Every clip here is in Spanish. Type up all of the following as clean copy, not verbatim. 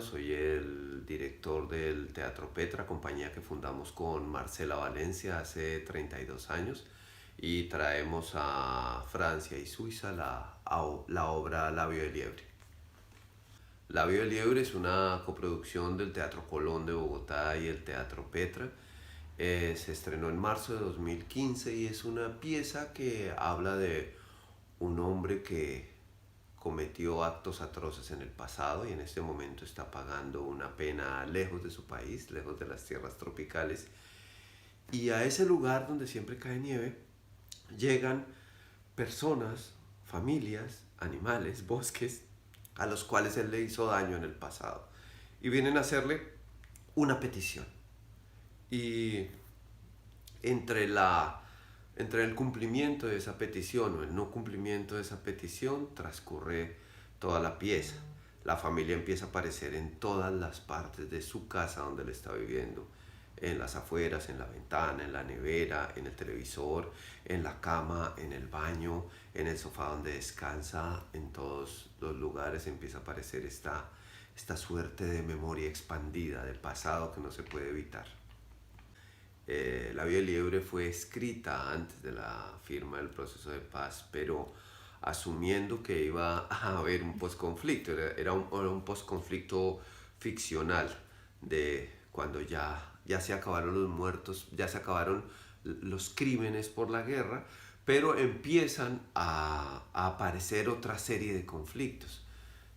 soy el director del Teatro Petra, compañía que fundamos con Marcela Valencia hace 32 años y traemos a Francia y Suiza la obra Labio de Liebre. Labio de Liebre es una coproducción del Teatro Colón de Bogotá y el Teatro Petra. Se estrenó en marzo de 2015 y es una pieza que habla de un hombre que cometió actos atroces en el pasado y en este momento está pagando una pena lejos de su país, lejos de las tierras tropicales. Y a ese lugar donde siempre cae nieve llegan personas, familias, animales, bosques, a los cuales él le hizo daño en el pasado. Y vienen a hacerle una petición. Y entre entre el cumplimiento de esa petición o el no cumplimiento de esa petición transcurre toda la pieza. La familia empieza a aparecer en todas las partes de su casa donde él está viviendo. En las afueras, en la ventana, en la nevera, en el televisor, en la cama, en el baño, en el sofá donde descansa. En todos los lugares empieza a aparecer esta suerte de memoria expandida del pasado que no se puede evitar. La Vía Libre fue escrita antes de la firma del proceso de paz, pero asumiendo que iba a haber un posconflicto, era un posconflicto ficcional de cuando ya se acabaron los muertos, ya se acabaron los crímenes por la guerra, pero empiezan a aparecer otra serie de conflictos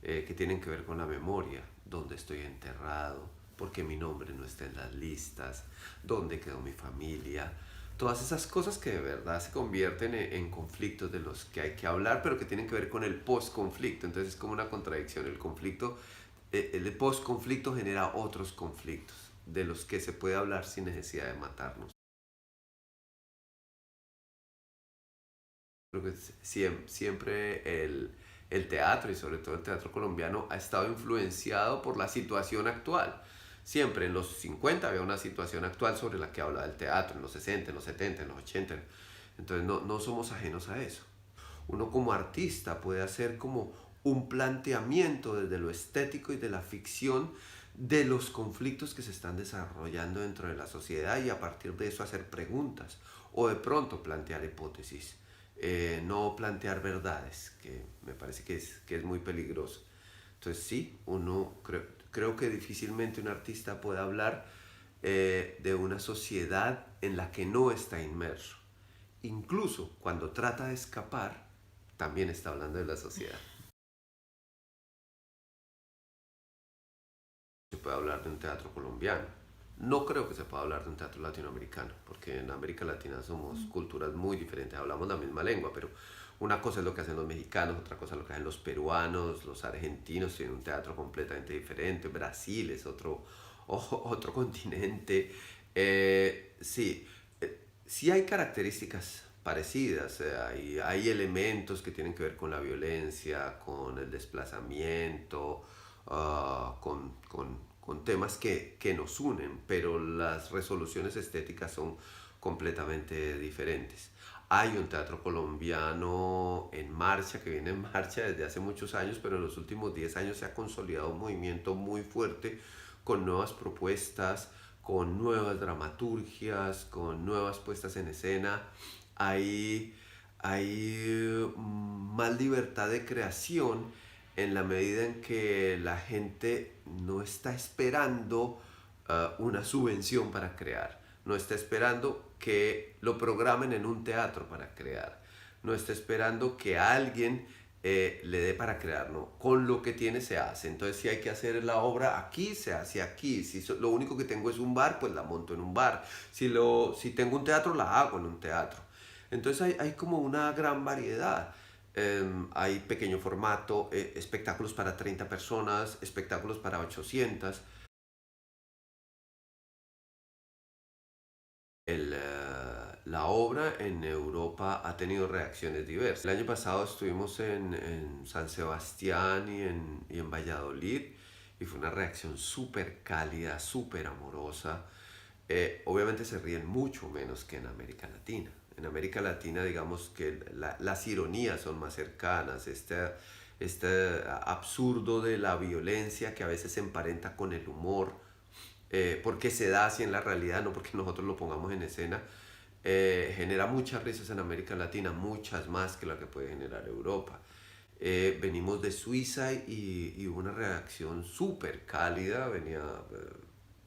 que tienen que ver con la memoria, dónde estoy enterrado, por qué mi nombre no está en las listas, dónde quedó mi familia, todas esas cosas que de verdad se convierten en conflictos de los que hay que hablar, pero que tienen que ver con el post-conflicto. Entonces es como una contradicción. El post-conflicto genera otros conflictos de los que se puede hablar sin necesidad de matarnos. Creo que siempre el teatro y sobre todo el teatro colombiano ha estado influenciado por la situación actual. Siempre en los 50 había una situación actual sobre la que hablaba el teatro, en los 60, en los 70, en los 80. Entonces no somos ajenos a eso. Uno como artista puede hacer como un planteamiento desde lo estético y de la ficción de los conflictos que se están desarrollando dentro de la sociedad y a partir de eso hacer preguntas o de pronto plantear hipótesis. No plantear verdades, que me parece que es muy peligroso. Entonces sí, creo que difícilmente un artista puede hablar de una sociedad en la que no está inmerso. Incluso cuando trata de escapar, también está hablando de la sociedad. Se puede hablar de un teatro colombiano. No creo que se pueda hablar de un teatro latinoamericano, porque en América Latina somos culturas muy diferentes, hablamos la misma lengua, pero una cosa es lo que hacen los mexicanos, otra cosa es lo que hacen los peruanos, los argentinos tienen un teatro completamente diferente, Brasil es otro continente. Sí, sí hay características parecidas, hay elementos que tienen que ver con la violencia, con el desplazamiento, con temas que nos unen, pero las resoluciones estéticas son completamente diferentes. Hay un teatro colombiano en marcha, que viene en marcha desde hace muchos años, pero en los últimos 10 años se ha consolidado un movimiento muy fuerte con nuevas propuestas, con nuevas dramaturgias, con nuevas puestas en escena. Hay, hay más libertad de creación en la medida en que la gente no está esperando una subvención para crear, no está esperando que lo programen en un teatro para crear, no está esperando que alguien le dé para crear, no, con lo que tiene se hace. Entonces si hay que hacer la obra aquí, se hace aquí. Si lo único que tengo es un bar, pues la monto en un bar. Si tengo un teatro, la hago en un teatro. Entonces hay como una gran variedad. Hay pequeño formato, espectáculos para 30 personas, espectáculos para 800. La obra en Europa ha tenido reacciones diversas. El año pasado estuvimos en San Sebastián y en Valladolid y fue una reacción súper cálida, súper amorosa. Obviamente se ríen mucho menos que en América Latina. En América Latina digamos que las ironías son más cercanas, este absurdo de la violencia que a veces se emparenta con el humor, porque se da así en la realidad, no porque nosotros lo pongamos en escena, genera muchas risas en América Latina, muchas más que la que puede generar Europa. Venimos de Suiza y hubo una reacción súper cálida,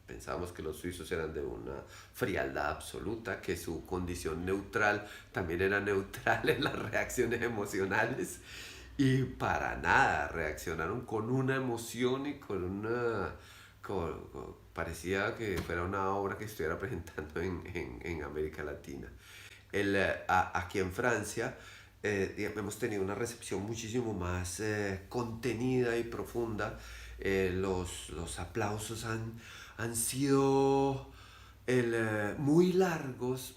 pensábamos que los suizos eran de una frialdad absoluta, que su condición neutral también era neutral en las reacciones emocionales y para nada reaccionaron con una emoción y con una... parecía que fuera una obra que estuviera presentando en América Latina. Aquí en Francia hemos tenido una recepción muchísimo más contenida y profunda. Los aplausos han sido muy largos,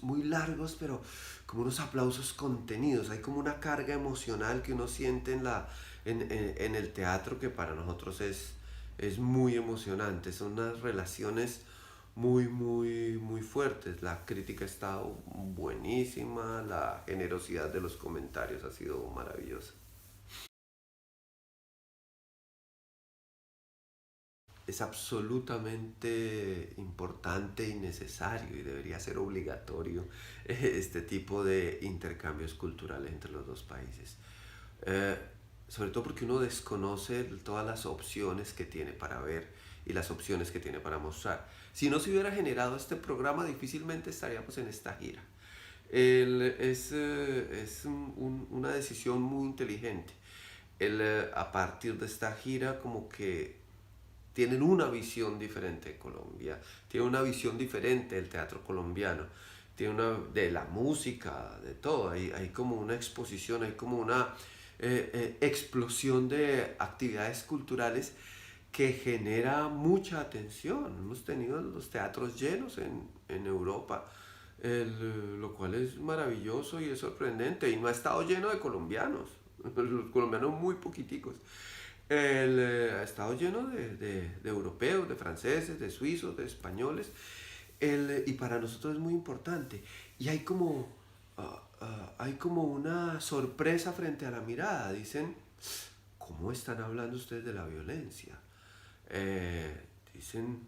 pero como unos aplausos contenidos. Hay como una carga emocional que uno siente en el teatro que para nosotros es muy emocionante. Son unas relaciones muy fuertes. La crítica ha estado buenísima, la generosidad de los comentarios ha sido maravillosa. Es absolutamente importante y necesario y debería ser obligatorio este tipo de intercambios culturales entre los dos países. Eh, Sobre todo porque uno desconoce todas las opciones que tiene para ver y las opciones que tiene para mostrar. Si no se hubiera generado este programa, difícilmente estaríamos en esta gira. Una decisión muy inteligente. A partir de esta gira, como que tienen una visión diferente de Colombia, tienen una visión diferente del teatro colombiano, tiene una de la música, de todo. Hay como una exposición, hay como una explosión de actividades culturales que genera mucha atención. Hemos tenido los teatros llenos en Europa, lo cual es maravilloso y es sorprendente. Y no ha estado lleno de colombianos, los colombianos muy poquiticos. Ha estado lleno de europeos, de franceses, de suizos, de españoles. Y para nosotros es muy importante. Y hay como una sorpresa frente a la mirada. Dicen, ¿cómo están hablando ustedes de la violencia? Eh, Dicen,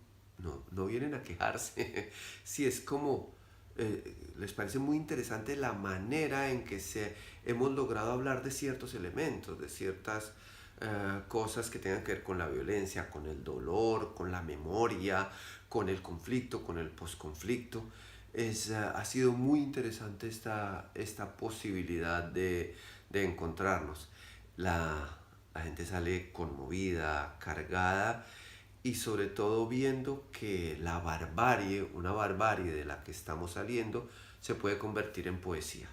no vienen a quejarse. Sí, es como, les parece muy interesante la manera en que hemos logrado hablar de ciertos elementos, de ciertas cosas que tengan que ver con la violencia, con el dolor, con la memoria, con el conflicto, con el posconflicto. Ha sido muy interesante esta posibilidad de encontrarnos. La, la gente sale conmovida, cargada y sobre todo viendo que una barbarie de la que estamos saliendo, se puede convertir en poesía.